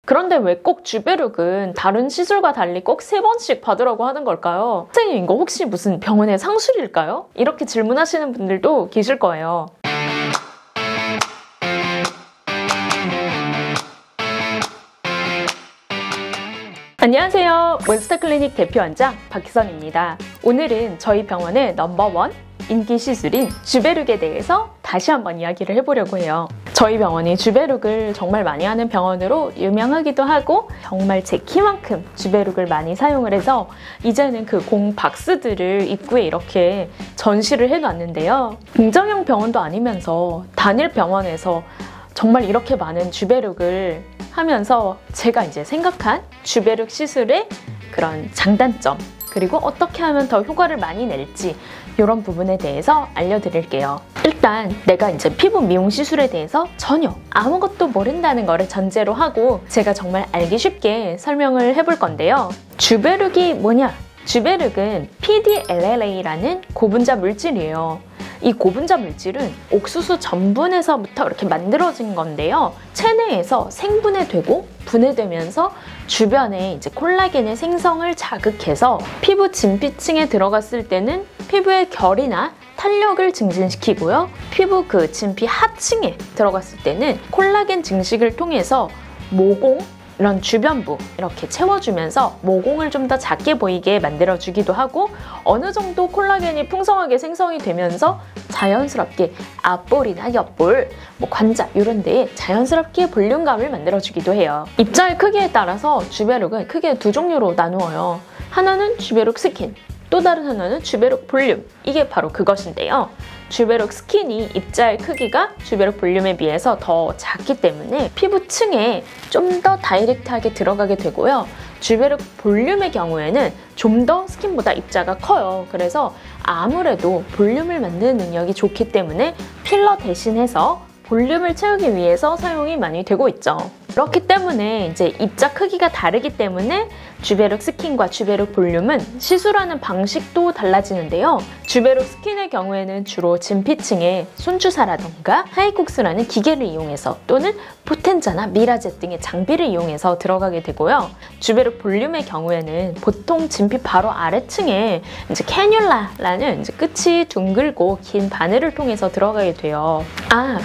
그런데 왜 꼭 주베륵은 다른 시술과 달리 꼭 3번씩 받으라고 하는 걸까요? 선생님, 이거 혹시 무슨 병원의 상술일까요? 이렇게 질문하시는 분들도 계실 거예요. 안녕하세요. 몬스터클리닉 대표 원장 박희선입니다. 오늘은 저희 병원의 넘버원 인기 시술인 주베륵에 대해서 다시 한번 이야기를 해보려고 해요. 저희 병원이 주베륵을 정말 많이 하는 병원으로 유명하기도 하고 정말 제 키만큼 주베륵을 많이 사용을 해서 이제는 그 공 박스들을 입구에 이렇게 전시를 해놨는데요. 공정형 병원도 아니면서 단일 병원에서 정말 이렇게 많은 주베륵을 하면서 제가 이제 생각한 주베륵 시술의 그런 장단점, 그리고 어떻게 하면 더 효과를 많이 낼지 이런 부분에 대해서 알려드릴게요. 일단 내가 이제 피부 미용 시술에 대해서 전혀 아무것도 모른다는 거를 전제로 하고 제가 정말 알기 쉽게 설명을 해볼 건데요. 주베륵이 뭐냐? 주베륵은 PDLLA라는 고분자 물질이에요. 이 고분자 물질은 옥수수 전분에서부터 이렇게 만들어진 건데요. 체내에서 생분해되고 분해되면서 주변에 이제 콜라겐의 생성을 자극해서 피부 진피층에 들어갔을 때는 피부의 결이나 탄력을 증진시키고요. 피부 그 진피 하층에 들어갔을 때는 콜라겐 증식을 통해서 모공, 이런 주변부 이렇게 채워주면서 모공을 좀 더 작게 보이게 만들어주기도 하고 어느 정도 콜라겐이 풍성하게 생성이 되면서 자연스럽게 앞볼이나 옆볼, 관자 이런 데에 자연스럽게 볼륨감을 만들어주기도 해요. 입자의 크기에 따라서 주베륵은 크게 두 종류로 나누어요. 하나는 주베륵 스킨, 또 다른 하나는 주베륵 볼륨. 이게 바로 그것인데요. 주베륵 스킨이 입자의 크기가 주베륵 볼륨에 비해서 더 작기 때문에 피부층에 좀 더 다이렉트하게 들어가게 되고요. 주베륵 볼륨의 경우에는 좀 더 스킨보다 입자가 커요. 그래서 아무래도 볼륨을 만드는 능력이 좋기 때문에 필러 대신해서 볼륨을 채우기 위해서 사용이 많이 되고 있죠. 그렇기 때문에 이제 입자 크기가 다르기 때문에 주베륵 스킨과 주베륵 볼륨은 시술하는 방식도 달라지는데요. 주베륵 스킨의 경우에는 주로 진피층에 손주사라던가 하이콕스라는 기계를 이용해서 또는 포텐자나 미라젯 등의 장비를 이용해서 들어가게 되고요. 주베륵 볼륨의 경우에는 보통 진피 바로 아래층에 이제 캐뉼라라는 이제 끝이 둥글고 긴 바늘을 통해서 들어가게 돼요.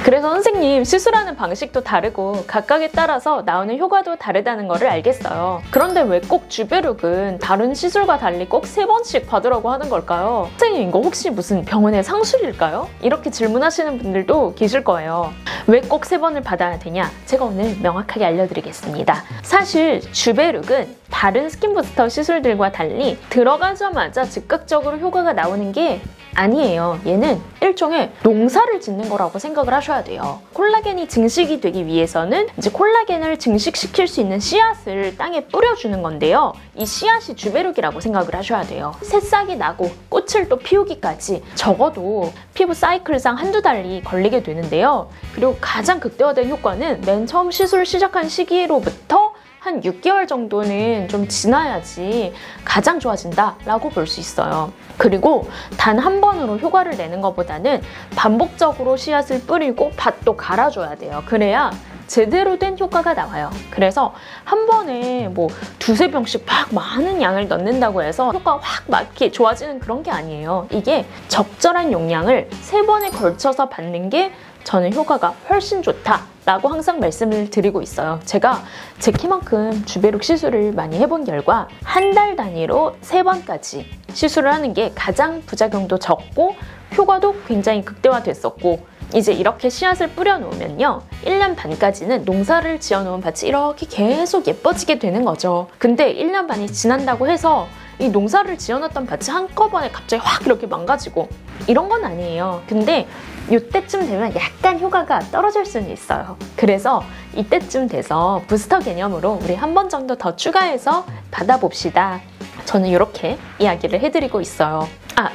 그래서 선생님, 시술하는 방식도 다르고 각각에 따라서 나오는 효과도 다르다는 거를 알겠어요. 그런데 왜 꼭 주베륵은 다른 시술과 달리 꼭 3번씩 받으라고 하는 걸까요? 선생님, 이거 혹시 무슨 병원의 상술일까요? 이렇게 질문하시는 분들도 계실 거예요. 왜 꼭 3번을 받아야 되냐? 제가 오늘 명확하게 알려드리겠습니다. 사실 주베륵은 다른 스킨 부스터 시술들과 달리 들어가자마자 즉각적으로 효과가 나오는 게 아니에요. 얘는 일종의 농사를 짓는 거라고 생각을 하셔야 돼요. 콜라겐이 증식이 되기 위해서는 이제 콜라겐을 증식시킬 수 있는 씨앗을 땅에 뿌려주는 건데요. 이 씨앗이 주베륵이라고 생각을 하셔야 돼요. 새싹이 나고 꽃을 또 피우기까지 적어도 피부 사이클상 한두 달이 걸리게 되는데요. 그리고 가장 극대화된 효과는 맨 처음 시술 시작한 시기로부터 한 6개월 정도는 좀 지나야지 가장 좋아진다라고 볼 수 있어요. 그리고 단 한 번으로 효과를 내는 것보다는 반복적으로 씨앗을 뿌리고 밭도 갈아줘야 돼요. 그래야 제대로 된 효과가 나와요. 그래서 한 번에 두세 병씩 막 많은 양을 넣는다고 해서 효과가 확 막 이렇게 좋아지는 그런 게 아니에요. 이게 적절한 용량을 3번에 걸쳐서 받는 게 저는 효과가 훨씬 좋다라고 항상 말씀을 드리고 있어요. 제가 제 키만큼 주베륵 시술을 많이 해본 결과 한 달 단위로 3번까지 시술을 하는 게 가장 부작용도 적고 효과도 굉장히 극대화됐었고, 이제 이렇게 씨앗을 뿌려놓으면요, 1년 반까지는 농사를 지어놓은 밭이 이렇게 계속 예뻐지게 되는 거죠. 근데 1년 반이 지난다고 해서 이 농사를 지어놨던 밭이 한꺼번에 갑자기 확 이렇게 망가지고 이런 건 아니에요. 근데 이때쯤 되면 약간 효과가 떨어질 수는 있어요. 그래서 이때쯤 돼서 부스터 개념으로 우리 한 번 정도 더 추가해서 받아봅시다. 저는 이렇게 이야기를 해드리고 있어요.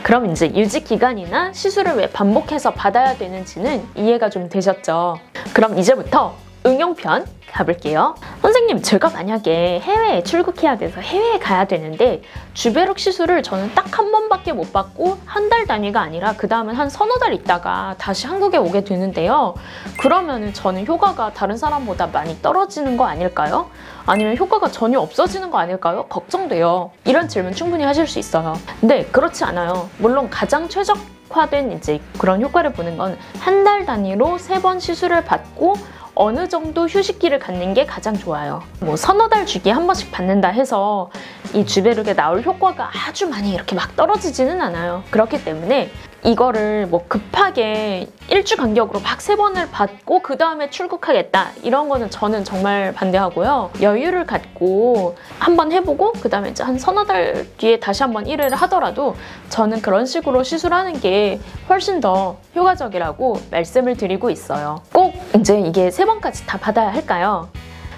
그럼 이제 유지 기간이나 시술을 왜 반복해서 받아야 되는지는 이해가 좀 되셨죠? 그럼 이제부터 응용편 가볼게요. 선생님, 제가 만약에 해외에 출국해야 돼서 해외에 가야 되는데 주베룩 시술을 저는 딱 한 번밖에 못 받고 한 달 단위가 아니라 그 다음은 한 서너 달 있다가 다시 한국에 오게 되는데요. 그러면은 저는 효과가 다른 사람보다 많이 떨어지는 거 아닐까요? 아니면 효과가 전혀 없어지는 거 아닐까요? 걱정돼요. 이런 질문 충분히 하실 수 있어요. 근데 그렇지 않아요. 물론 가장 최적화된 이제 그런 효과를 보는 건 한 달 단위로 3번 시술을 받고 어느 정도 휴식기를 갖는 게 가장 좋아요. 뭐 서너 달 주기에 한 번씩 받는다 해서 이 주베룩에 나올 효과가 아주 많이 이렇게 막 떨어지지는 않아요. 그렇기 때문에 이거를 뭐 급하게 일주 간격으로 막 3번을 받고 그 다음에 출국하겠다 이런 거는 저는 정말 반대하고요. 여유를 갖고 한번 해보고 그 다음에 이제 한 서너 달 뒤에 다시 한번 1회를 하더라도 저는 그런 식으로 시술하는 게 훨씬 더 효과적이라고 말씀을 드리고 있어요. 꼭 이제 이게 3번까지 다 받아야 할까요?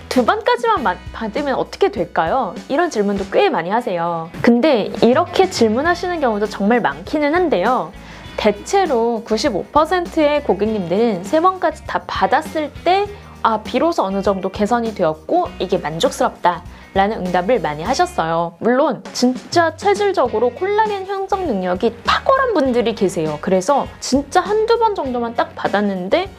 2번까지만 받으면 어떻게 될까요? 이런 질문도 꽤 많이 하세요. 근데 이렇게 질문하시는 경우도 정말 많기는 한데요. 대체로 95%의 고객님들은 3번까지 다 받았을 때 비로소 어느 정도 개선이 되었고 이게 만족스럽다 라는 응답을 많이 하셨어요. 물론 진짜 체질적으로 콜라겐 형성 능력이 탁월한 분들이 계세요. 그래서 진짜 한두 번 정도만 딱 받았는데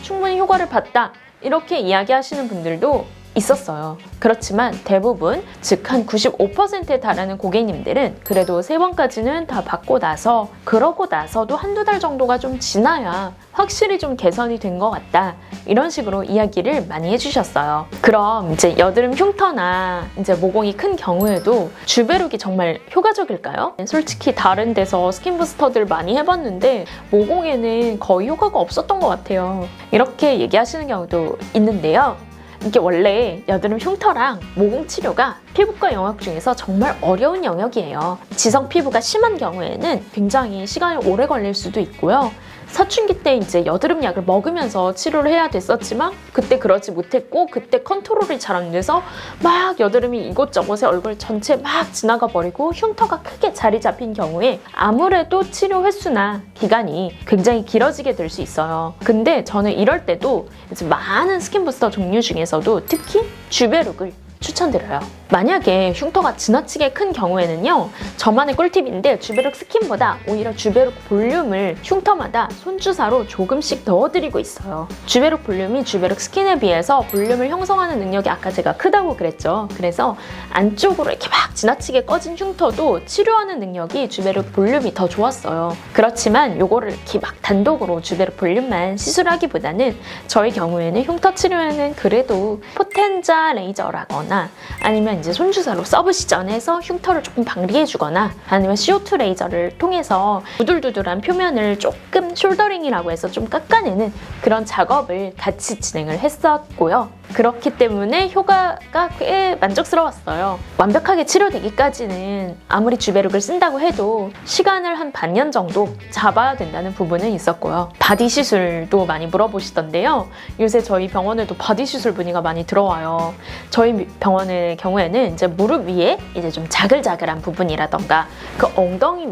충분히 효과를 봤다 이렇게 이야기하시는 분들도 있었어요. 그렇지만 대부분, 즉 한 95%에 달하는 고객님들은 그래도 3번까지는 다 받고 나서 그러고 나서도 한두 달 정도가 좀 지나야 확실히 좀 개선이 된 것 같다 이런 식으로 이야기를 많이 해주셨어요. 그럼 이제 여드름 흉터나 이제 모공이 큰 경우에도 주베룩이 정말 효과적일까요? 솔직히 다른 데서 스킨 부스터들 많이 해봤는데 모공에는 거의 효과가 없었던 것 같아요. 이렇게 얘기하시는 경우도 있는데요. 이게 원래 여드름 흉터랑 모공 치료가 피부과 영역 중에서 정말 어려운 영역이에요. 지성 피부가 심한 경우에는 굉장히 시간이 오래 걸릴 수도 있고요. 사춘기 때 이제 여드름 약을 먹으면서 치료를 해야 됐었지만 그때 그러지 못했고 그때 컨트롤이 잘 안 돼서 막 여드름이 이곳저곳에 얼굴 전체 막 지나가 버리고 흉터가 크게 자리 잡힌 경우에 아무래도 치료 횟수나 기간이 굉장히 길어지게 될 수 있어요. 근데 저는 이럴 때도 이제 많은 스킨 부스터 종류 중에서도 특히 주베룩을 추천드려요. 만약에 흉터가 지나치게 큰 경우에는요, 저만의 꿀팁인데 주베룩 스킨보다 오히려 주베룩 볼륨을 흉터마다 손주사로 조금씩 넣어드리고 있어요. 주베룩 볼륨이 주베룩 스킨에 비해서 볼륨을 형성하는 능력이 아까 제가 크다고 그랬죠. 그래서 안쪽으로 이렇게 막 지나치게 꺼진 흉터도 치료하는 능력이 주베룩 볼륨이 더 좋았어요. 그렇지만 요거를 이렇게 막 단독으로 주베룩 볼륨만 시술하기보다는 저희 경우에는 흉터 치료에는 그래도 포텐자 레이저라거나 아니면 이제 손주사로 서브시전해서 흉터를 조금 방리해주거나 아니면 CO2 레이저를 통해서 부들부들한 표면을 조금 숄더링이라고 해서 좀 깎아내는 그런 작업을 같이 진행을 했었고요. 그렇기 때문에 효과가 꽤 만족스러웠어요. 완벽하게 치료되기까지는 아무리 주베룩을 쓴다고 해도 시간을 한 반년 정도 잡아야 된다는 부분은 있었고요. 바디 시술도 많이 물어보시던데요. 요새 저희 병원에도 바디 시술 문의가 많이 들어와요. 저희 병원의 경우에는 이제 무릎 위에 이제 좀 자글자글한 부분이라던가 그 엉덩이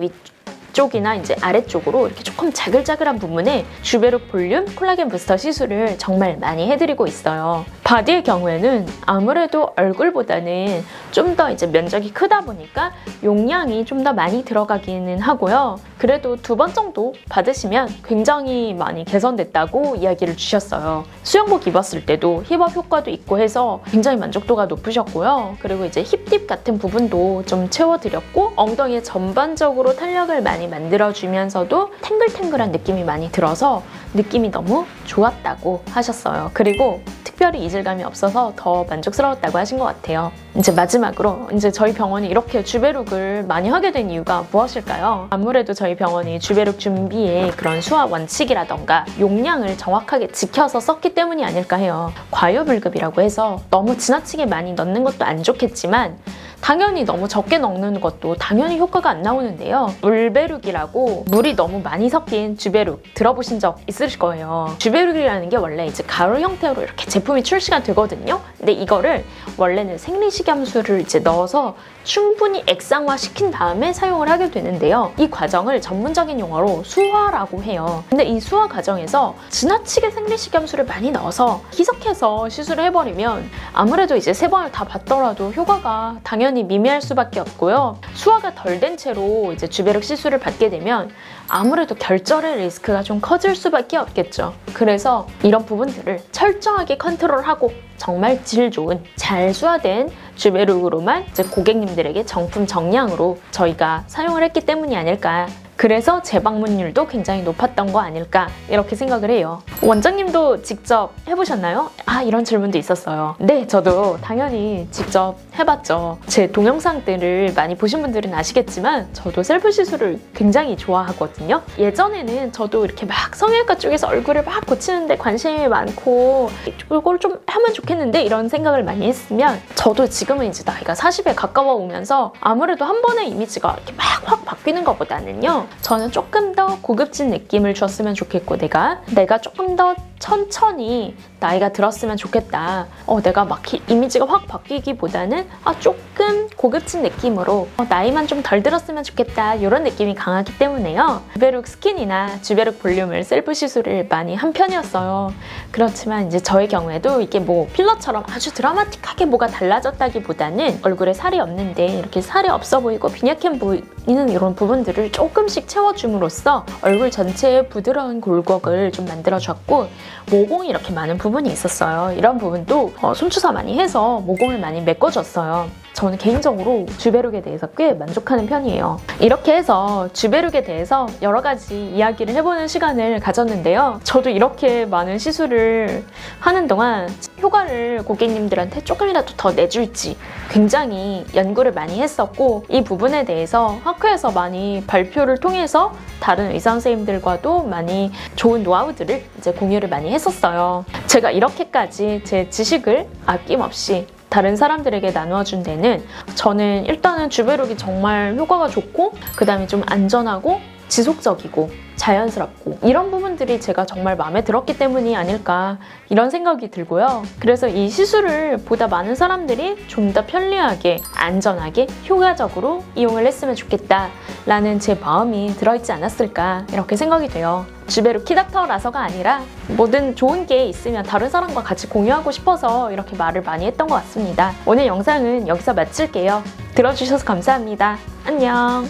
위쪽이나 이제 아래쪽으로 이렇게 조금 자글자글한 부분에 주베룩 볼륨 콜라겐 부스터 시술을 정말 많이 해드리고 있어요. 바디의 경우에는 아무래도 얼굴보다는 좀 더 이제 면적이 크다 보니까 용량이 좀 더 많이 들어가기는 하고요. 그래도 2번 정도 받으시면 굉장히 많이 개선됐다고 이야기를 주셨어요. 수영복 입었을 때도 힙업 효과도 있고 해서 굉장히 만족도가 높으셨고요. 그리고 이제 힙딥 같은 부분도 좀 채워드렸고 엉덩이에 전반적으로 탄력을 많이 만들어주면서도 탱글탱글한 느낌이 많이 들어서 느낌이 너무 좋았다고 하셨어요. 그리고 특별히 이질감이 없어서 더 만족스러웠다고 하신 것 같아요. 이제 마지막으로 이제 저희 병원이 이렇게 주베룩을 많이 하게 된 이유가 무엇일까요? 아무래도 저희 병원이 주베룩 준비에 그런 수화 원칙이라던가 용량을 정확하게 지켜서 썼기 때문이 아닐까 해요. 과유불급이라고 해서 너무 지나치게 많이 넣는 것도 안 좋겠지만 당연히 너무 적게 넣는 것도 당연히 효과가 안 나오는데요. 물베룩이라고 물이 너무 많이 섞인 주베룩 들어보신 적 있으실 거예요. 주베룩이라는 게 원래 이제 가루 형태로 이렇게 제품이 출시가 되거든요. 근데 이거를 원래는 생리식염수를 이제 넣어서 충분히 액상화시킨 다음에 사용을 하게 되는데요. 이 과정을 전문적인 용어로 수화라고 해요. 근데 이 수화 과정에서 지나치게 생리식염수를 많이 넣어서 희석해서 시술을 해버리면 아무래도 이제 3번을 다 받더라도 효과가 당연히 미미할 수밖에 없고요. 수화가 덜 된 채로 이제 주베륵 시술을 받게 되면 아무래도 결절의 리스크가 좀 커질 수밖에 없겠죠. 그래서 이런 부분들을 철저하게 컨트롤하고 정말 질 좋은 잘 수화된 주베륵으로만 이제 고객님들에게 정품 정량으로 저희가 사용을 했기 때문이 아닐까. 그래서 재방문율도 굉장히 높았던 거 아닐까 이렇게 생각을 해요. 원장님도 직접 해보셨나요? 이런 질문도 있었어요. 네, 저도 당연히 직접 해봤죠. 제 동영상들을 많이 보신 분들은 아시겠지만 저도 셀프 시술을 굉장히 좋아하거든요. 예전에는 저도 이렇게 막 성형외과 쪽에서 얼굴을 막 고치는데 관심이 많고 이걸 좀 하면 좋겠는데 이런 생각을 많이 했으면 저도 지금은 이제 나이가 40에 가까워 오면서 아무래도 한 번의 이미지가 이렇게 막 확 바뀌는 것보다는요. 저는 조금 더 고급진 느낌을 줬으면 좋겠고 내가 조금 더 천천히 나이가 들었으면 좋겠다. 내가 막 이미지가 확 바뀌기보다는 조금 고급진 느낌으로 나이만 좀 덜 들었으면 좋겠다. 이런 느낌이 강하기 때문에요. 주베륵 스킨이나 주베륵 볼륨을 셀프 시술을 많이 한 편이었어요. 그렇지만 이제 저의 경우에도 이게 뭐 필러처럼 아주 드라마틱하게 뭐가 달라졌다기보다는 얼굴에 살이 없는데 이렇게 살이 없어 보이고 빈약해 보이는 이런 부분들을 조금씩 채워줌으로써 얼굴 전체에 부드러운 골격을 좀 만들어줬고 모공이 이렇게 많은 부분이 있었어요. 이런 부분도 손주사 많이 해서 모공을 많이 메꿔줬어요. 저는 개인적으로 주베륵에 대해서 꽤 만족하는 편이에요. 이렇게 해서 주베륵에 대해서 여러 가지 이야기를 해보는 시간을 가졌는데요. 저도 이렇게 많은 시술을 하는 동안 효과를 고객님들한테 조금이라도 더 내줄지 굉장히 연구를 많이 했었고 이 부분에 대해서 학회에서 많이 발표를 통해서 다른 의사 선생님들과도 많이 좋은 노하우들을 이제 공유를 많이 했었어요. 제가 이렇게까지 제 지식을 아낌없이 다른 사람들에게 나누어준 데는 저는 일단은 주베륵이 정말 효과가 좋고 그 다음에 좀 안전하고 지속적이고 자연스럽고 이런 부분들이 제가 정말 마음에 들었기 때문이 아닐까 이런 생각이 들고요. 그래서 이 시술을 보다 많은 사람들이 좀 더 편리하게 안전하게 효과적으로 이용을 했으면 좋겠다 라는 제 마음이 들어있지 않았을까 이렇게 생각이 돼요. 주베륵 키닥터라서가 아니라 뭐든 좋은 게 있으면 다른 사람과 같이 공유하고 싶어서 이렇게 말을 많이 했던 것 같습니다. 오늘 영상은 여기서 마칠게요. 들어주셔서 감사합니다. 안녕.